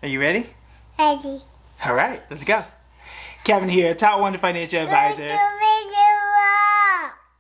Are you ready? Ready. All right, let's go. Kevin here, top 100 financial advisor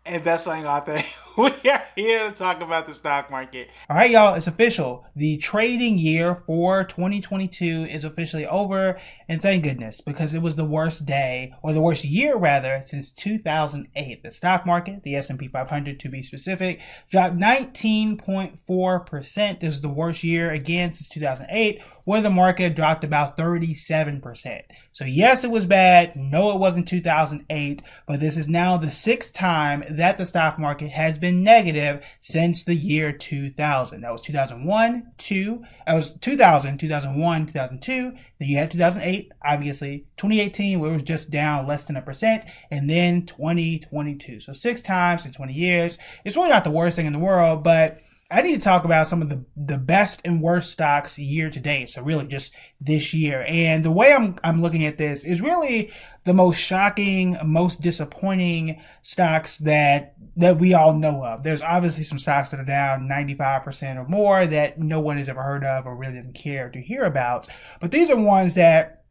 and best-selling author. We are here to talk about the stock market. All right, y'all, it's official. The trading year for 2022 is officially over, and thank goodness, because it was the worst day, or the worst year rather, since 2008. The stock market, the S&P 500 to be specific, dropped 19.4%. This is the worst year again since 2008, where the market dropped about 37%. So yes, it was bad. No, it wasn't 2008, but this is now the sixth time that the stock market has been negative since the year 2000. That was 2001, 2002. Then you had 2008, obviously, 2018, where it was just down less than 1%, and then 2022. So 6 times in 20 years. It's really not the worst thing in the world, but I need to talk about some of the best and worst stocks year to date. So really just this year. And the way I'm looking at this is really the most shocking, most disappointing stocks that we all know of. There's obviously some stocks that are down 95% or more that no one has ever heard of or really doesn't care to hear about. But these are ones that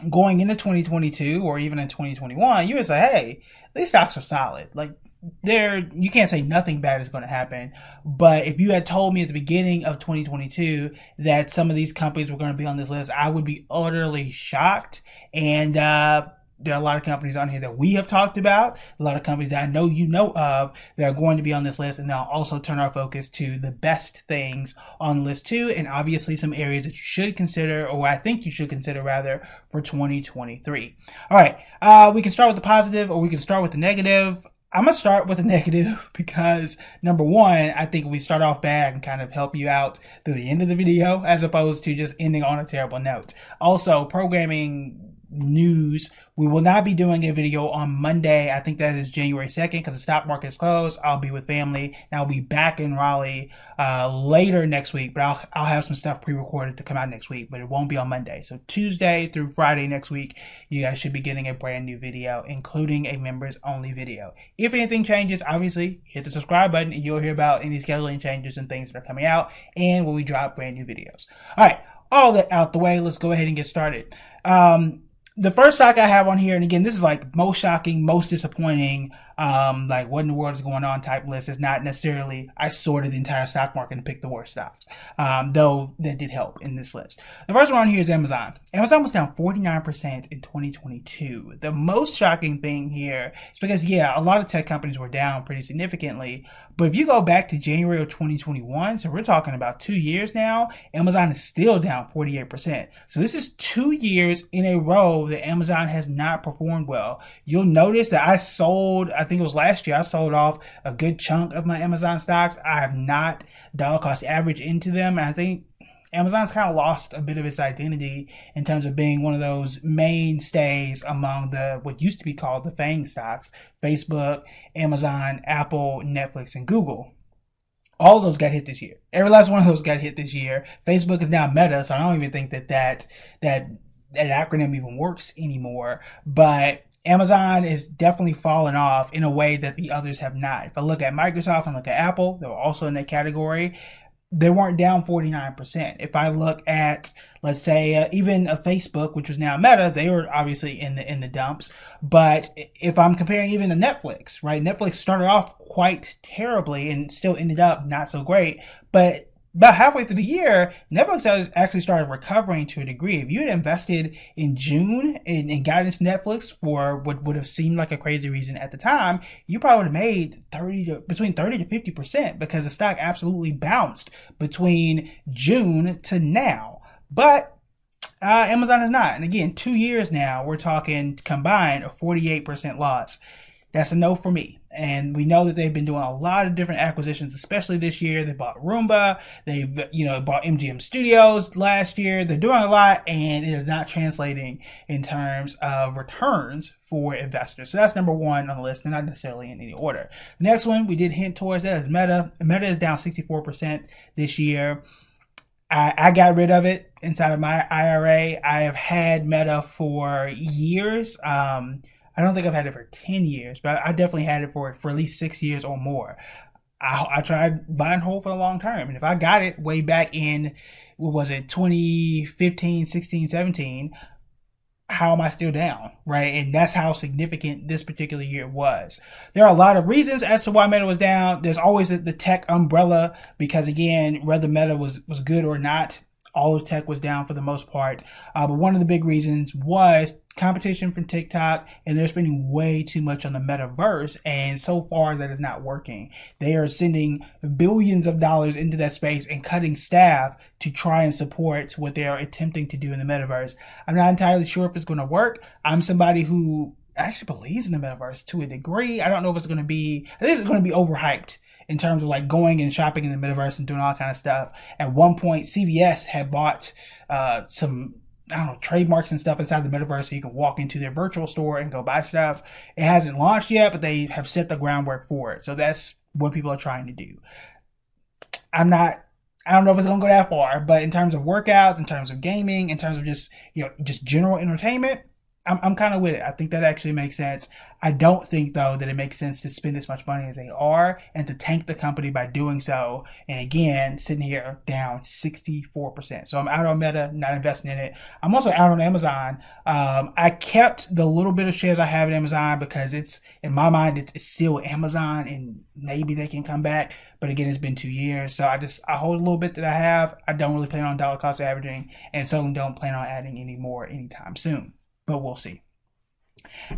going into 2022 or even in 2021, you would say, hey, these stocks are solid. Like, you can't say nothing bad is going to happen. But if you had told me at the beginning of 2022 that some of these companies were going to be on this list, I would be utterly shocked. And there are a lot of companies on here that we have talked about, a lot of companies that I know you know of that are going to be on this list, and they'll also turn our focus to the best things on the list too, and obviously some areas that you should consider, or I think you should consider rather, for 2023. All right, we can start with the positive or we can start with the negative. I'm going to start with a negative because, number one, I think we start off bad and kind of help you out through the end of the video as opposed to just ending on a terrible note. Also, programming news, we will not be doing a video on Monday. I think that is January 2nd because the stock market is closed. I'll be with family and I'll be back in Raleigh later next week, but I'll have some stuff pre-recorded to come out next week, but it won't be on Monday. So Tuesday through Friday next week, you guys should be getting a brand new video, including a members only video. If anything changes, obviously hit the subscribe button and you'll hear about any scheduling changes and things that are coming out and when we drop brand new videos. All right, all that out the way, let's go ahead and get started. The first stock I have on here, and again, this is like most shocking, most disappointing, like what in the world is going on type list. Is not necessarily I sorted the entire stock market and picked the worst stocks, though that did help in this list. The first one on here is Amazon. Amazon was down 49% in 2022. The most shocking thing here is because, yeah, a lot of tech companies were down pretty significantly, but if you go back to January of 2021, so we're talking about 2 years now, Amazon is still down 48%. So this is 2 years in a row that Amazon has not performed well. You'll notice that I think it was last year, I sold off a good chunk of my Amazon stocks. I have not dollar cost average into them. And I think Amazon's kind of lost a bit of its identity in terms of being one of those mainstays among the what used to be called the FANG stocks: Facebook, Amazon, Apple, Netflix, and Google. All of those got hit this year. Every last one of those got hit this year. Facebook is now Meta, so I don't even think that acronym even works anymore. But Amazon is definitely fallen off in a way that the others have not. If I look at Microsoft and look at Apple, they were also in that category. They weren't down 49%. If I look at, let's say, even a Facebook, which was now Meta, they were obviously in the dumps. But if I'm comparing even to Netflix, right? Netflix started off quite terribly and still ended up not so great. But about halfway through the year, Netflix has actually started recovering to a degree. If you had invested in June and got into Netflix for what would have seemed like a crazy reason at the time, you probably would have made between 30 to 50% because the stock absolutely bounced between June to now. But Amazon has not. And again, 2 years now, we're talking combined a 48% loss. That's a no for me. And we know that they've been doing a lot of different acquisitions, especially this year. They bought Roomba. They bought MGM Studios last year. They're doing a lot, and it is not translating in terms of returns for investors. So that's number one on the list, and not necessarily in any order. The next one we did hint towards that is Meta. Meta is down 64% this year. I got rid of it inside of my IRA. I have had Meta for years. I don't think I've had it for 10 years, but I definitely had it for at least 6 years or more. I tried buy and hold for the long term. And if I got it way back in, what was it, 2015, 16, 17, how am I still down, right? And that's how significant this particular year was. There are a lot of reasons as to why Meta was down. There's always the tech umbrella, because again, whether Meta was good or not, all of tech was down for the most part. But one of the big reasons was competition from TikTok, and they're spending way too much on the metaverse, and so far that is not working. They are sending billions of dollars into that space and cutting staff to try and support what they are attempting to do in the metaverse. I'm not entirely sure if it's going to work. I'm somebody who actually believes in the metaverse to a degree. I don't know if it's going to be, I think it's going to be overhyped in terms of like going and shopping in the metaverse and doing all kind of stuff. At one point, CVS had bought some, I don't know, trademarks and stuff inside the metaverse so you can walk into their virtual store and go buy stuff. It hasn't launched yet, but they have set the groundwork for it. So that's what people are trying to do. I don't know if it's going to go that far, but in terms of workouts, in terms of gaming, in terms of just, just general entertainment, I'm kind of with it. I think that actually makes sense. I don't think, though, that it makes sense to spend as much money as they are and to tank the company by doing so. And again, sitting here down 64%. So I'm out on Meta, not investing in it. I'm also out on Amazon. I kept the little bit of shares I have in Amazon because it's, in my mind, it's still Amazon and maybe they can come back. But again, it's been 2 years. So I hold a little bit that I have. I don't really plan on dollar cost averaging, and certainly don't plan on adding any more anytime soon. But we'll see.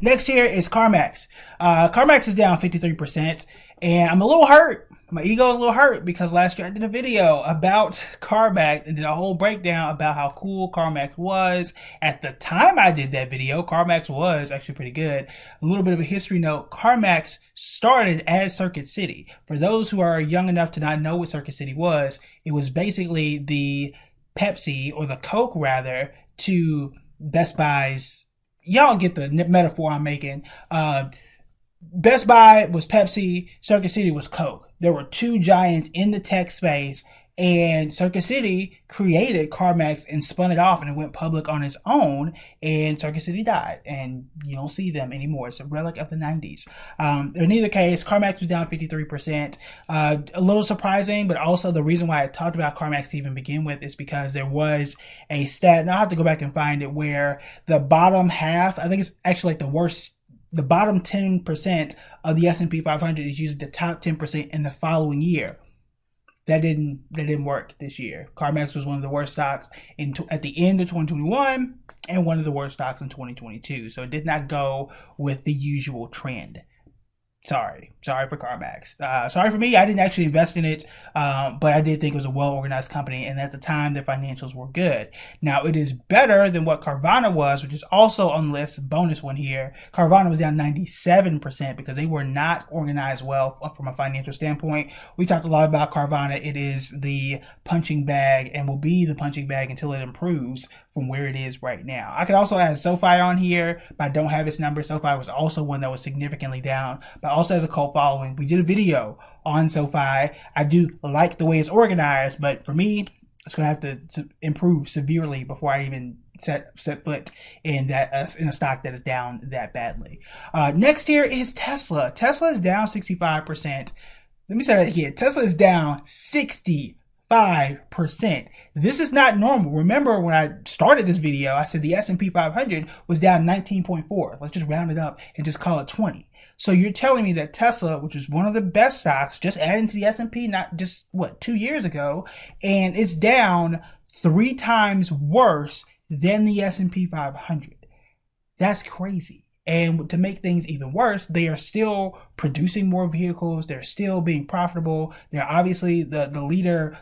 Next here is CarMax. CarMax is down 53%, and I'm a little hurt. My ego is a little hurt because last year I did a video about CarMax and did a whole breakdown about how cool CarMax was. At the time I did that video, CarMax was actually pretty good. A little bit of a history note, CarMax started as Circuit City. For those who are young enough to not know what Circuit City was, it was basically the Pepsi, or the Coke rather, to Best Buy's, y'all get the metaphor I'm making. Best Buy was Pepsi, Circuit City was Coke. There were two giants in the tech space, and Circuit City created CarMax and spun it off, and it went public on its own, and Circuit City died, and you don't see them anymore. It's a relic of the 90s. In either case, CarMax was down 53%. A little surprising, but also the reason why I talked about CarMax to even begin with is because there was a stat, and I'll have to go back and find it, where the bottom half, I think it's actually like the bottom 10% of the S&P 500 is using the top 10% in the following year. That didn't work this year. CarMax was one of the worst stocks at the end of 2021 and one of the worst stocks in 2022. So it did not go with the usual trend. Sorry for CarMax. Sorry for me. I didn't actually invest in it, but I did think it was a well-organized company, and at the time, their financials were good. Now, it is better than what Carvana was, which is also on the list, bonus one here. Carvana was down 97% because they were not organized well from a financial standpoint. We talked a lot about Carvana. It is the punching bag and will be the punching bag until it improves from where it is right now. I could also add SoFi on here, but I don't have its number. SoFi was also one that was significantly down, but also has a cult following. We did a video on SoFi. I do like the way it's organized, but for me, it's going to have to improve severely before I even set foot in a stock that is down that badly. Next here is Tesla. Tesla is down 65%. Let me say that again. Tesla is down 65%. This is not normal. Remember when I started this video, I said the S&P 500 was down 19.4. Let's just round it up and just call it 20. So you're telling me that Tesla, which is one of the best stocks, just adding to the S&P, not just 2 years ago, and it's down 3 times worse than the S&P 500. That's crazy. And to make things even worse, they are still producing more vehicles. They're still being profitable. They're obviously the leader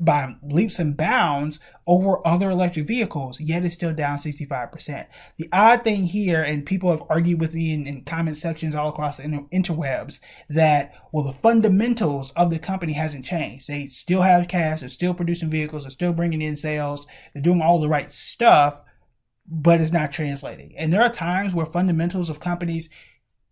by leaps and bounds over other electric vehicles, yet it's still down 65%. The odd thing here, and people have argued with me in comment sections all across the interwebs, that, well, the fundamentals of the company hasn't changed. They still have cash, they're still producing vehicles, they're still bringing in sales, they're doing all the right stuff, but it's not translating. And there are times where fundamentals of companies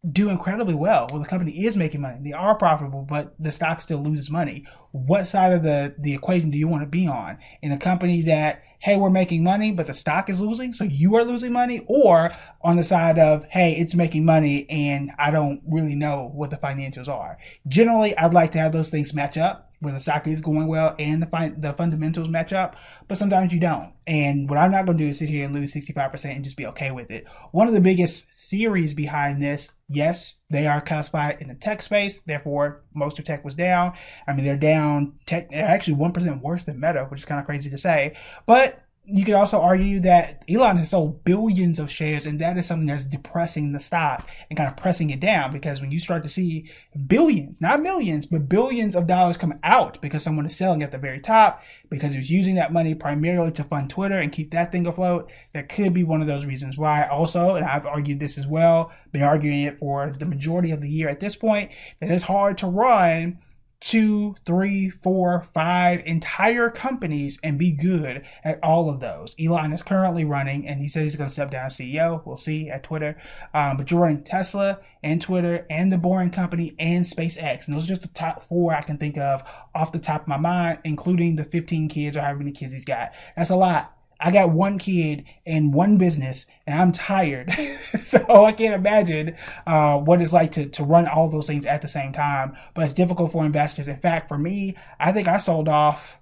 do incredibly well. Well, the company is making money. They are profitable, but the stock still loses money. What side of the equation do you want to be on? In a company that hey, we're making money, but the stock is losing, so you are losing money, or on the side of, hey, it's making money and I don't really know what the financials are. Generally, I'd like to have those things match up, where the stock is going well and the fundamentals match up, but sometimes you don't. And what I'm not going to do is sit here and lose 65% and just be okay with it. One of the biggest theories behind this, yes, they are classified in the tech space, therefore most of tech was down. I mean, they're down, they're actually 1% worse than Meta, which is kind of crazy to say, but you could also argue that Elon has sold billions of shares, and that is something that's depressing the stock and kind of pressing it down, because when you start to see billions, not millions, but billions of dollars come out because someone is selling at the very top, because he was using that money primarily to fund Twitter and keep that thing afloat, that could be one of those reasons why. Also, and I've argued this as well, been arguing it for the majority of the year at this point, that it's hard to run 2, 3, 4, 5 entire companies and be good at all of those. Elon is currently running, and he says he's going to step down as CEO. We'll see at Twitter. But you're running Tesla and Twitter and The Boring Company and SpaceX. And those are just the top 4 I can think of off the top of my mind, including the 15 kids or however many kids he's got. That's a lot. I got 1 kid and 1 business, and I'm tired. So I can't imagine what it's like to run all those things at the same time. But it's difficult for investors. In fact, for me, I think I sold off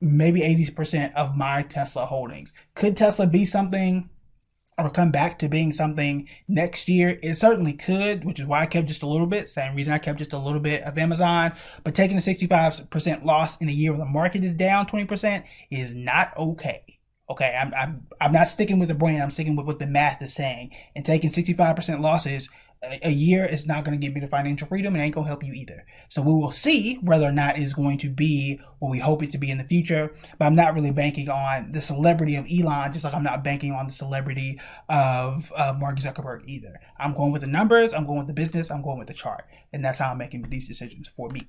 maybe 80% of my Tesla holdings. Could Tesla be something or come back to being something next year? It certainly could, which is why I kept just a little bit. Same reason I kept just a little bit of Amazon. But taking a 65% loss in a year where the market is down 20% is not okay. Okay, I'm not sticking with the brand. I'm sticking with what the math is saying. And taking 65% losses a year is not going to give me the financial freedom, and ain't going to help you either. So we will see whether or not it's going to be what we hope it to be in the future. But I'm not really banking on the celebrity of Elon, just like I'm not banking on the celebrity of Mark Zuckerberg either. I'm going with the numbers, I'm going with the business, I'm going with the chart. And that's how I'm making these decisions for me.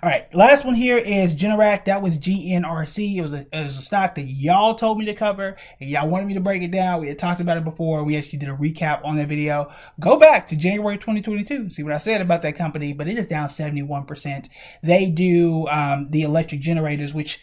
All right, last one here is Generac. That was GNRC. It was a stock that y'all told me to cover, and y'all wanted me to break it down. We had talked about it before. We actually did a recap on that video. Go back to January 2022 and see what I said about that company, but it is down 71%. They do the electric generators, which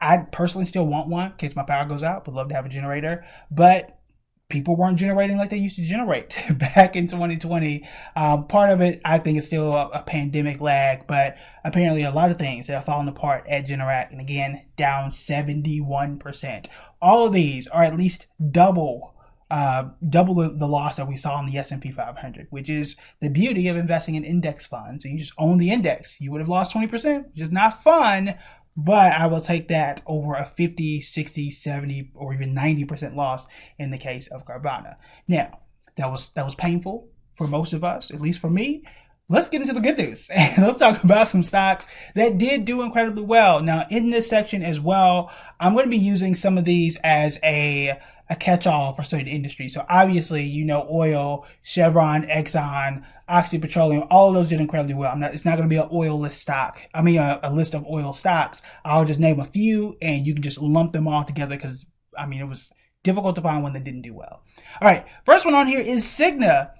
I personally still want one in case my power goes out. Would love to have a generator, but people weren't generating like they used to generate back in 2020. Part of it, I think, is still a pandemic lag, but apparently a lot of things that are falling apart at Generac, and again, down 71%. All of these are at least double the loss that we saw in the S&P 500, which is the beauty of investing in index funds. So you just own the index. You would have lost 20%, which is not fun, but I will take that over a 50, 60, 70, or even 90% loss in the case of Carvana. Now, that was painful for most of us, at least for me. Let's get into the good news, and let's talk about some stocks that did do incredibly well. Now, in this section as well, I'm going to be using some of these as a catch-all for certain industries. So obviously, you know, oil, Chevron, Exxon, Oxy Petroleum, all of those did incredibly well. It's not going to be an oil list stock. I mean, a list of oil stocks. I'll just name a few, and you can just lump them all together because, I mean, it was difficult to find one that didn't do well. All right, first one on here is Cigna.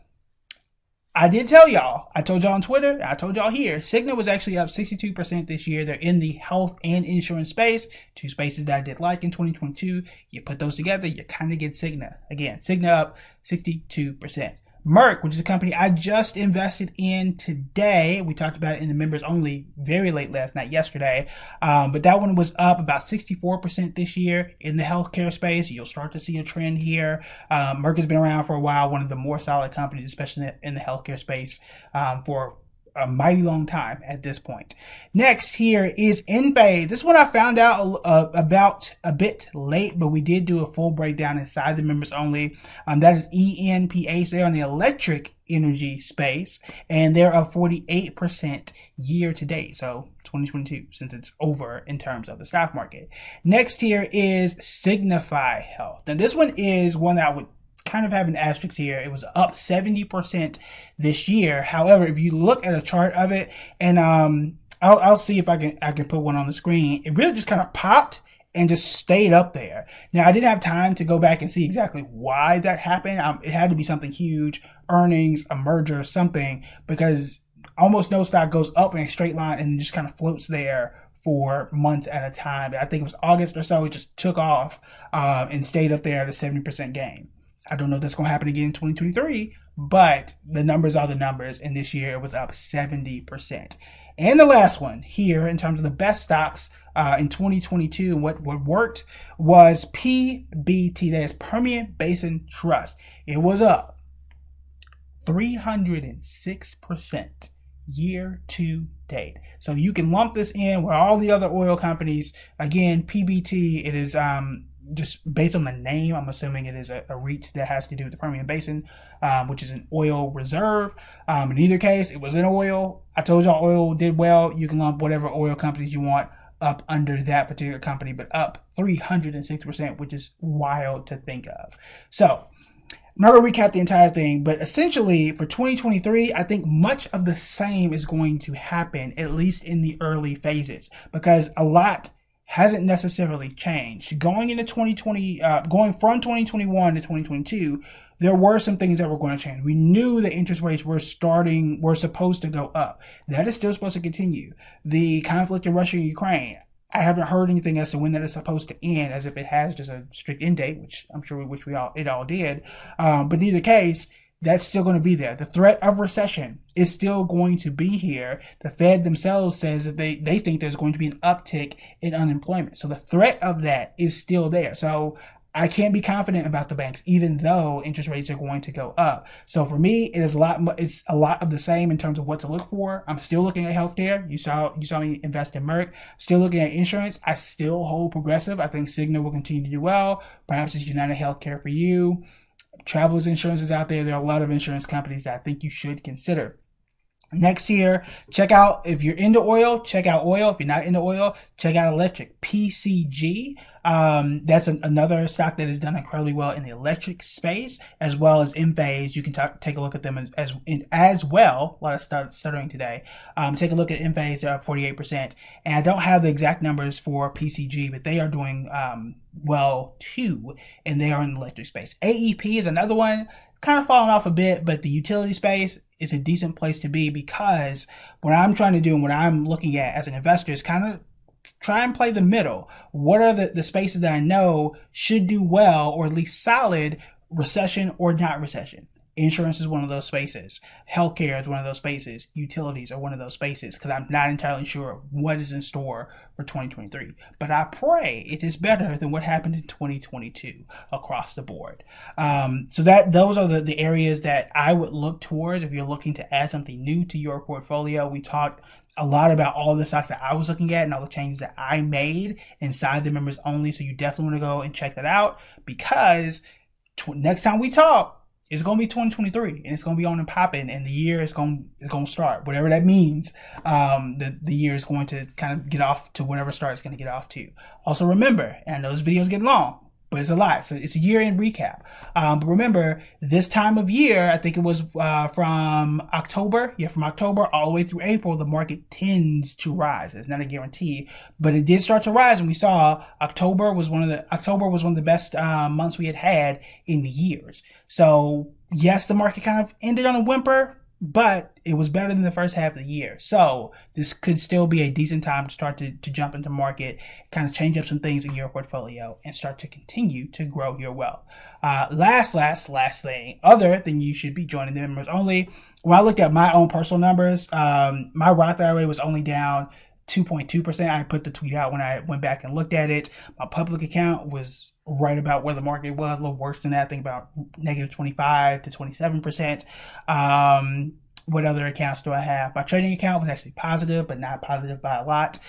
I did tell y'all, I told y'all on Twitter, I told y'all here, Cigna was actually up 62% this year. They're in the health and insurance space, 2 spaces that I did like in 2022. You put those together, you kind of get Cigna. Again, Cigna up 62%. Merck, which is a company I just invested in today. We talked about it in the members only very late last night, yesterday. But that one was up about 64% this year in the healthcare space. You'll start to see a trend here. Merck has been around for a while, one of the more solid companies, especially in the healthcare space, for a mighty long time at this point. Next here is Enphase. This one I found out about a bit late, but we did do a full breakdown inside the members only. That is ENPH. They're on the electric energy space, and they're up 48% year to date. So 2022, since it's over in terms of the stock market. Next here is Signify Health. And this one is one that I would kind of have an asterisk here. It was up 70% this year. However, if you look at a chart of it, and I'll see if I can put one on the screen, it really just kind of popped and just stayed up there. Now, I didn't have time to go back and see exactly why that happened. It had to be something huge, earnings, a merger, something, because almost no stock goes up in a straight line and just kind of floats there for months at a time. I think it was August or so, it just took off and stayed up there at a 70% gain. I don't know if that's going to happen again in 2023, but the numbers are the numbers, and this year it was up 70%. And the last one here in terms of the best stocks in 2022 and what worked was PBT, that is Permian Basin Trust. It was up 306% year to date. So you can lump this in with all the other oil companies. Again, PBT, it is just based on the name, I'm assuming it is a REIT that has to do with the Permian Basin, which is an oil reserve. In either case, it was in oil. I told y'all oil did well. You can lump whatever oil companies you want up under that particular company, but up 306%, which is wild to think of. So I'm not going to recap the entire thing, but essentially for 2023, I think much of the same is going to happen, at least in the early phases, because a lot hasn't necessarily changed. Going into 2020, going from 2021 to 2022, there were some things that were going to change. We knew that interest rates were supposed to go up. That is still supposed to continue. The conflict in Russia and Ukraine, I haven't heard anything as to when that is supposed to end, as if it has just a strict end date, which I'm sure it all did. But in either case, that's still going to be there. The threat of recession is still going to be here. The Fed themselves says that they think there's going to be an uptick in unemployment. So the threat of that is still there. So I can't be confident about the banks, even though interest rates are going to go up. So for me, it's a lot of the same in terms of what to look for. I'm still looking at healthcare. You saw me invest in Merck. Still looking at insurance. I still hold Progressive. I think Cigna will continue to do well. Perhaps it's United Healthcare for you. Travelers insurance is out there. There are a lot of insurance companies that I think you should consider. Next year, check out, if you're into oil, check out oil. If you're not into oil, check out electric. PCG, that's another stock that has done incredibly well in the electric space, as well as Enphase. You can take a look at them as well. A lot of stuttering today. Take a look at Enphase. They're up 48%. And I don't have the exact numbers for PCG, but they are doing well too, and they are in the electric space. AEP is another one, kind of falling off a bit, but the utility space is a decent place to be, because what I'm trying to do and what I'm looking at as an investor is kind of try and play the middle. What are the spaces that I know should do well, or at least solid, recession or not recession? Insurance is one of those spaces. Healthcare is one of those spaces. Utilities are one of those spaces, because I'm not entirely sure what is in store for 2023. But I pray it is better than what happened in 2022 across the board. So those are the areas that I would look towards if you're looking to add something new to your portfolio. We talked a lot about all the stocks that I was looking at and all the changes that I made inside the members only. So you definitely want to go and check that out, because next time we talk, it's going to be 2023, and it's going to be on and popping, and the year is going to start. Whatever that means, the year is going to kind of get off to whatever start it's going to get off to. Also remember, and I know this videos get long, but it's a lot. So it's a year-end recap. But remember, this time of year, I think it was from October all the way through April, the market tends to rise. It's not a guarantee, but it did start to rise, and we saw October was one of the best months we had in years. So yes, the market kind of ended on a whimper, but it was better than the first half of the year. So this could still be a decent time to start to jump into market, kind of change up some things in your portfolio, and start to continue to grow your wealth. Last thing, other than you should be joining the members only. When I looked at my own personal numbers, my Roth IRA was only down 2.2%. I put the tweet out when I went back and looked at it. My public account was right about where the market was, a little worse than that. I think about negative 25 to 27%. What other accounts do I have? My trading account was actually positive, but not positive by a lot.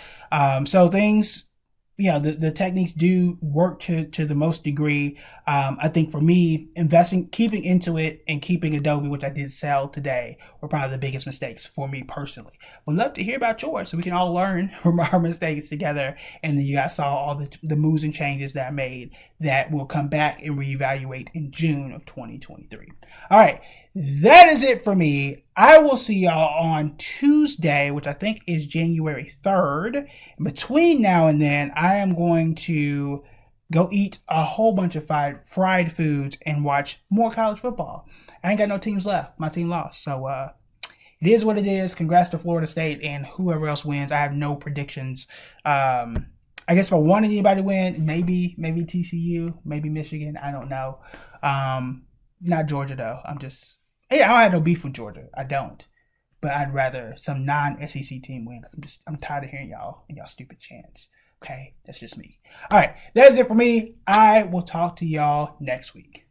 So things, the techniques do work to the most degree. I think for me, investing, keeping into it, and keeping Adobe, which I did sell today, were probably the biggest mistakes for me personally. Would love to hear about yours, so we can all learn from our mistakes together. And then you guys saw all the moves and changes that I made that will come back and reevaluate in June of 2023. All right, that is it for me. I will see y'all on Tuesday, which I think is January 3rd. Between now and then, I am going to go eat a whole bunch of fried foods and watch more college football. I ain't got no teams left. My team lost. So it is what it is. Congrats to Florida State and whoever else wins. I have no predictions. I guess if I wanted anybody to win, maybe TCU, maybe Michigan. I don't know. Not Georgia though. I don't have no beef with Georgia. I don't. But I'd rather some non-SEC team win. I'm tired of hearing y'all and y'all stupid chants. Okay, that's just me. All right, that is it for me. I will talk to y'all next week.